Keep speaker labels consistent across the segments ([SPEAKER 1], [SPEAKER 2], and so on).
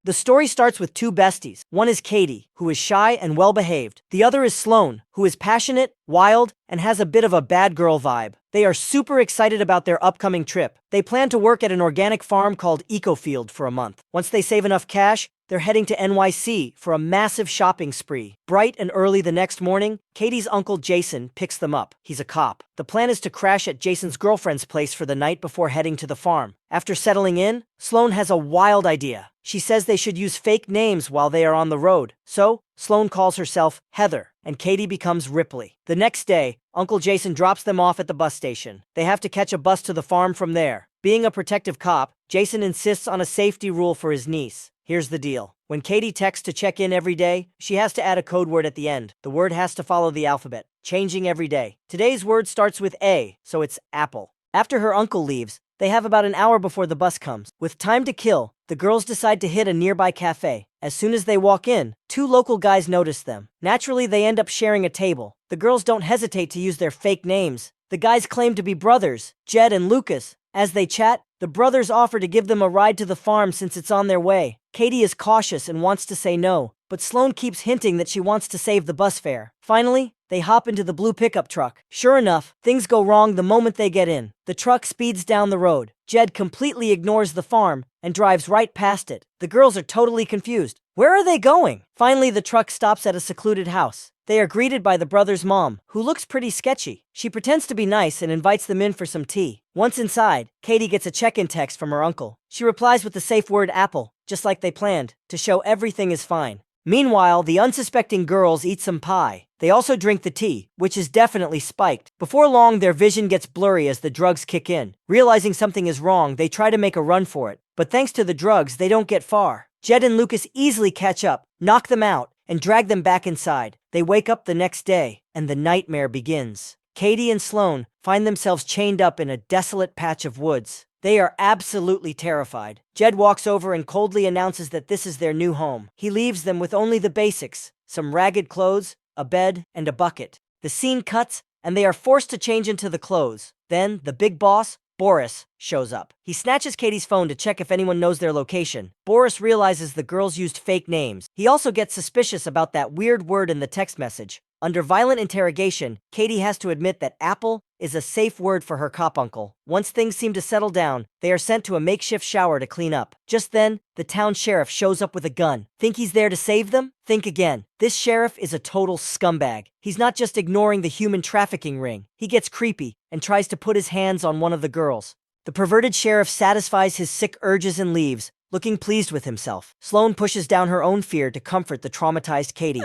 [SPEAKER 1] The story starts with two besties. One is Katie, who is shy and well-behaved. The other is Sloane, who is passionate, wild, and has a bit of a bad girl vibe. They are super excited about their upcoming trip. They plan to work at an organic farm called Ecofield for a month. Once they save enough cash, they're heading to NYC for a massive shopping spree. Bright and early the next morning, Katie's uncle Jason picks them up. He's a cop. The plan is to crash at Jason's girlfriend's place for the night before heading to the farm. After settling in, Sloane has a wild idea. She says they should use fake names while they are on the road. So, Sloane calls herself Heather, and Katie becomes Ripley. The next day, Uncle Jason drops them off at the bus station. They have to catch a bus to the farm from there. Being a protective cop, Jason insists on a safety rule for his niece. Here's the deal. When Katie texts to check in every day, she has to add a code word at the end. The word has to follow the alphabet, changing every day. Today's word starts with A, so it's apple. After her uncle leaves, they have about an hour before the bus comes. With time to kill, the girls decide to hit a nearby cafe. As soon as they walk in, two local guys notice them. Naturally, they end up sharing a table. The girls don't hesitate to use their fake names. The guys claim to be brothers, Jed and Lucas. As they chat, the brothers offer to give them a ride to the farm since it's on their way. Katie is cautious and wants to say no, but Sloane keeps hinting that she wants to save the bus fare. Finally, they hop into the blue pickup truck. Sure enough, things go wrong the moment they get in. The truck speeds down the road. Jed completely ignores the farm and drives right past it. The girls are totally confused. Where are they going? Finally, the truck stops at a secluded house. They are greeted by the brothers' mom, who looks pretty sketchy. She pretends to be nice and invites them in for some tea. Once inside, Katie gets a check-in text from her uncle. She replies with the safe word apple, just like they planned, to show everything is fine. Meanwhile, the unsuspecting girls eat some pie. They also drink the tea, which is definitely spiked. Before long, their vision gets blurry as the drugs kick in. Realizing something is wrong, they try to make a run for it. But thanks to the drugs, they don't get far. Jed and Lucas easily catch up, knock them out, and drag them back inside. They wake up the next day, and the nightmare begins. Katie and Sloane find themselves chained up in a desolate patch of woods. They are absolutely terrified. Jed walks over and coldly announces that this is their new home. He leaves them with only the basics, some ragged clothes, a bed, and a bucket. The scene cuts, and they are forced to change into the clothes. Then, the big boss, Boris, shows up. He snatches Katie's phone to check if anyone knows their location. Boris realizes the girls used fake names. He also gets suspicious about that weird word in the text message. Under violent interrogation, Katie has to admit that apple is a safe word for her cop uncle. Once things seem to settle down, they are sent to a makeshift shower to clean up. Just then, the town sheriff shows up with a gun. Think he's there to save them? Think again. This sheriff is a total scumbag. He's not just ignoring the human trafficking ring. He gets creepy and tries to put his hands on one of the girls. The perverted sheriff satisfies his sick urges and leaves, looking pleased with himself. Sloane pushes down her own fear to comfort the traumatized Katie.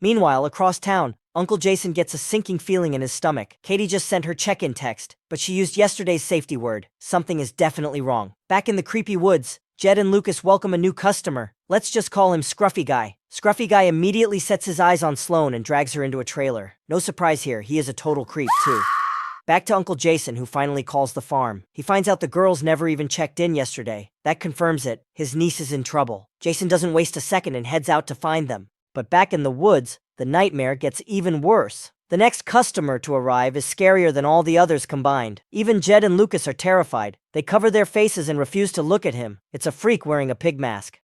[SPEAKER 1] Meanwhile, across town, Uncle Jason gets a sinking feeling in his stomach. Katie just sent her check-in text, but she used yesterday's safety word. Something is definitely wrong. Back in the creepy woods, Jed and Lucas welcome a new customer. Let's just call him Scruffy Guy. Scruffy Guy immediately sets his eyes on Sloane and drags her into a trailer. No surprise here, he is a total creep too. Back to Uncle Jason, who finally calls the farm. He finds out the girls never even checked in yesterday. That confirms it. His niece is in trouble. Jason doesn't waste a second and heads out to find them. But back in the woods, the nightmare gets even worse. The next customer to arrive is scarier than all the others combined. Even Jed and Lucas are terrified. They cover their faces and refuse to look at him. It's a freak wearing a pig mask.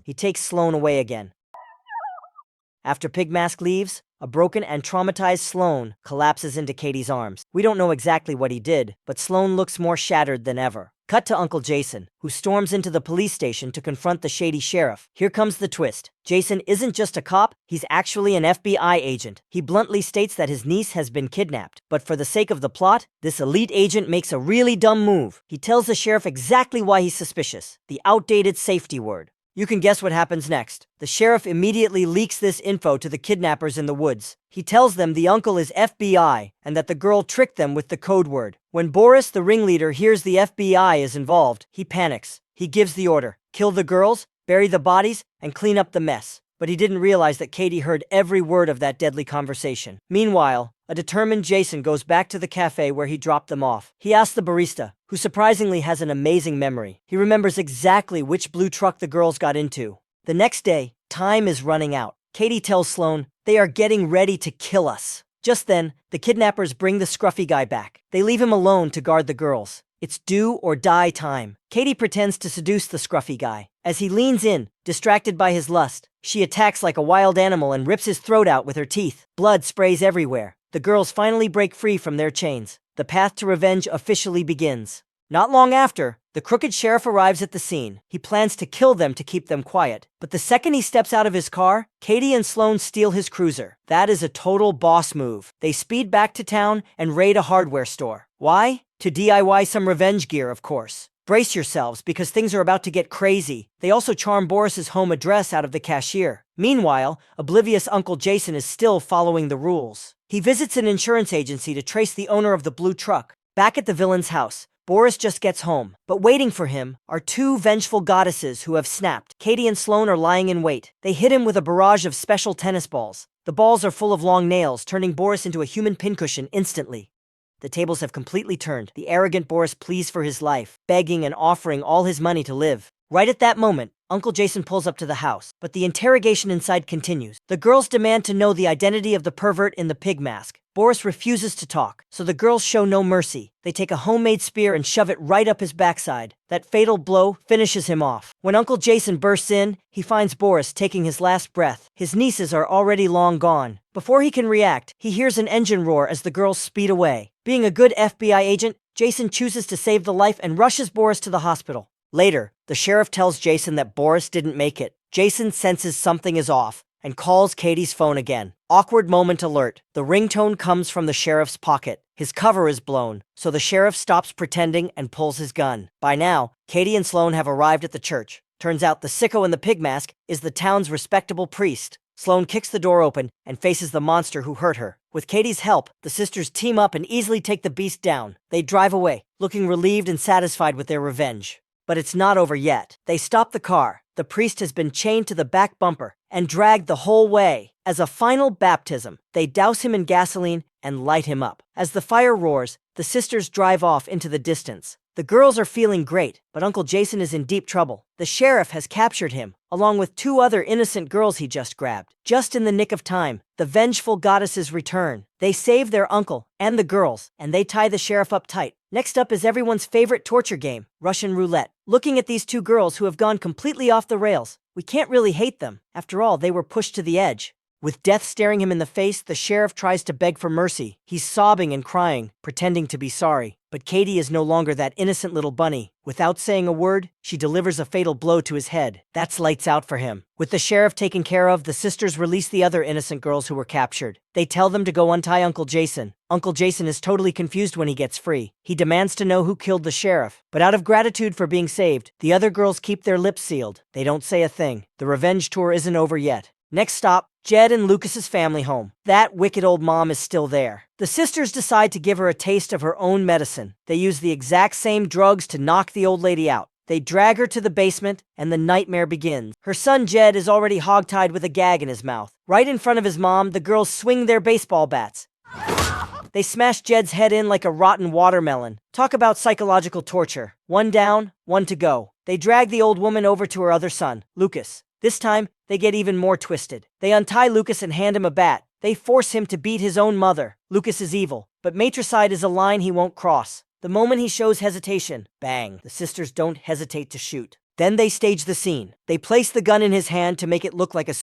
[SPEAKER 1] He takes Sloane away again. After Pig Mask leaves, a broken and traumatized Sloane collapses into Katie's arms. We don't know exactly what he did, but Sloane looks more shattered than ever. Cut to Uncle Jason, who storms into the police station to confront the shady sheriff. Here comes the twist. Jason isn't just a cop, he's actually an FBI agent. He bluntly states that his niece has been kidnapped. But for the sake of the plot, this elite agent makes a really dumb move. He tells the sheriff exactly why he's suspicious. The outdated safety word. You can guess what happens next. The sheriff immediately leaks this info to the kidnappers in the woods. He tells them the uncle is FBI and that the girl tricked them with the code word. When Boris, the ringleader, hears the FBI is involved, he panics. He gives the order: kill the girls, bury the bodies, and clean up the mess. But he didn't realize that Katie heard every word of that deadly conversation. Meanwhile, a determined Jason goes back to the cafe where he dropped them off. He asks the barista, who surprisingly has an amazing memory. He remembers exactly which blue truck the girls got into. The next day, time is running out. Katie tells Sloane, "They are getting ready to kill us." Just then, the kidnappers bring the Scruffy Guy back. They leave him alone to guard the girls. It's do or die time. Katie pretends to seduce the scruffy guy. As he leans in, distracted by his lust, she attacks like a wild animal and rips his throat out with her teeth. Blood sprays everywhere. The girls finally break free from their chains. The path to revenge officially begins. Not long after, the crooked sheriff arrives at the scene. He plans to kill them to keep them quiet. But the second he steps out of his car, Katie and Sloane steal his cruiser. That is a total boss move. They speed back to town and raid a hardware store. Why? To DIY some revenge gear, of course. Brace yourselves, because things are about to get crazy. They also charm Boris's home address out of the cashier. Meanwhile, oblivious Uncle Jason is still following the rules. He visits an insurance agency to trace the owner of the blue truck. Back at the villain's house, Boris just gets home, but waiting for him are two vengeful goddesses who have snapped. Katie and Sloane are lying in wait. They hit him with a barrage of special tennis balls. The balls are full of long nails, turning Boris into a human pincushion instantly. The tables have completely turned. The arrogant Boris pleads for his life, begging and offering all his money to live. Right at that moment, Uncle Jason pulls up to the house, but the interrogation inside continues. The girls demand to know the identity of the pervert in the pig mask. Boris refuses to talk, so the girls show no mercy. They take a homemade spear and shove it right up his backside. That fatal blow finishes him off. When Uncle Jason bursts in, he finds Boris taking his last breath. His nieces are already long gone. Before he can react, he hears an engine roar as the girls speed away. Being a good FBI agent, Jason chooses to save the life and rushes Boris to the hospital. Later, the sheriff tells Jason that Boris didn't make it. Jason senses something is off and calls Katie's phone again. Awkward moment alert. The ringtone comes from the sheriff's pocket. His cover is blown, so the sheriff stops pretending and pulls his gun. By now, Katie and Sloane have arrived at the church. Turns out the sicko in the pig mask is the town's respectable priest. Sloane kicks the door open and faces the monster who hurt her. With Katie's help, the sisters team up and easily take the beast down. They drive away, looking relieved and satisfied with their revenge. But it's not over yet. They stop the car. The priest has been chained to the back bumper and dragged the whole way. As a final baptism, they douse him in gasoline and light him up. As the fire roars, the sisters drive off into the distance. The girls are feeling great, but Uncle Jason is in deep trouble. The sheriff has captured him, along with two other innocent girls he just grabbed. Just in the nick of time, the vengeful goddesses return. They save their uncle and the girls, and they tie the sheriff up tight. Next up is everyone's favorite torture game, Russian roulette. Looking at these two girls who have gone completely off the rails, we can't really hate them. After all, they were pushed to the edge. With death staring him in the face, the sheriff tries to beg for mercy. He's sobbing and crying, pretending to be sorry. But Katie is no longer that innocent little bunny. Without saying a word, she delivers a fatal blow to his head. That's lights out for him. With the sheriff taken care of, the sisters release the other innocent girls who were captured. They tell them to go untie Uncle Jason. Uncle Jason is totally confused when he gets free. He demands to know who killed the sheriff. But out of gratitude for being saved, the other girls keep their lips sealed. They don't say a thing. The revenge tour isn't over yet. Next stop, Jed and Lucas's family home. That wicked old mom is still there. The sisters decide to give her a taste of her own medicine. They use the exact same drugs to knock the old lady out. They drag her to the basement, and the nightmare begins. Her son Jed is already hogtied with a gag in his mouth. Right in front of his mom, the girls swing their baseball bats. They smash Jed's head in like a rotten watermelon. Talk about psychological torture. One down, one to go. They drag the old woman over to her other son, Lucas. This time, they get even more twisted. They untie Lucas and hand him a bat. They force him to beat his own mother. Lucas is evil, but matricide is a line he won't cross. The moment he shows hesitation, bang, the sisters don't hesitate to shoot. Then they stage the scene. They place the gun in his hand to make it look like a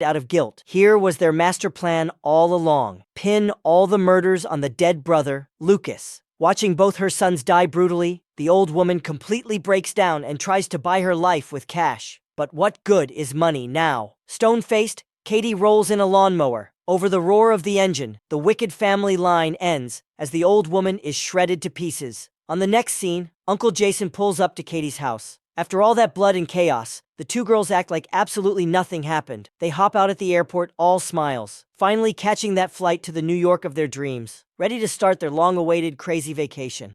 [SPEAKER 1] out of guilt. Here was their master plan all along. Pin all the murders on the dead brother, Lucas. Watching both her sons die brutally, the old woman completely breaks down and tries to buy her life with cash. But what good is money now? Stone-faced, Katie rolls in a lawnmower. Over the roar of the engine, the wicked family line ends as the old woman is shredded to pieces. On the next scene, Uncle Jason pulls up to Katie's house. After all that blood and chaos, the two girls act like absolutely nothing happened. They hop out at the airport, all smiles, finally catching that flight to the New York of their dreams, ready to start their long-awaited crazy vacation.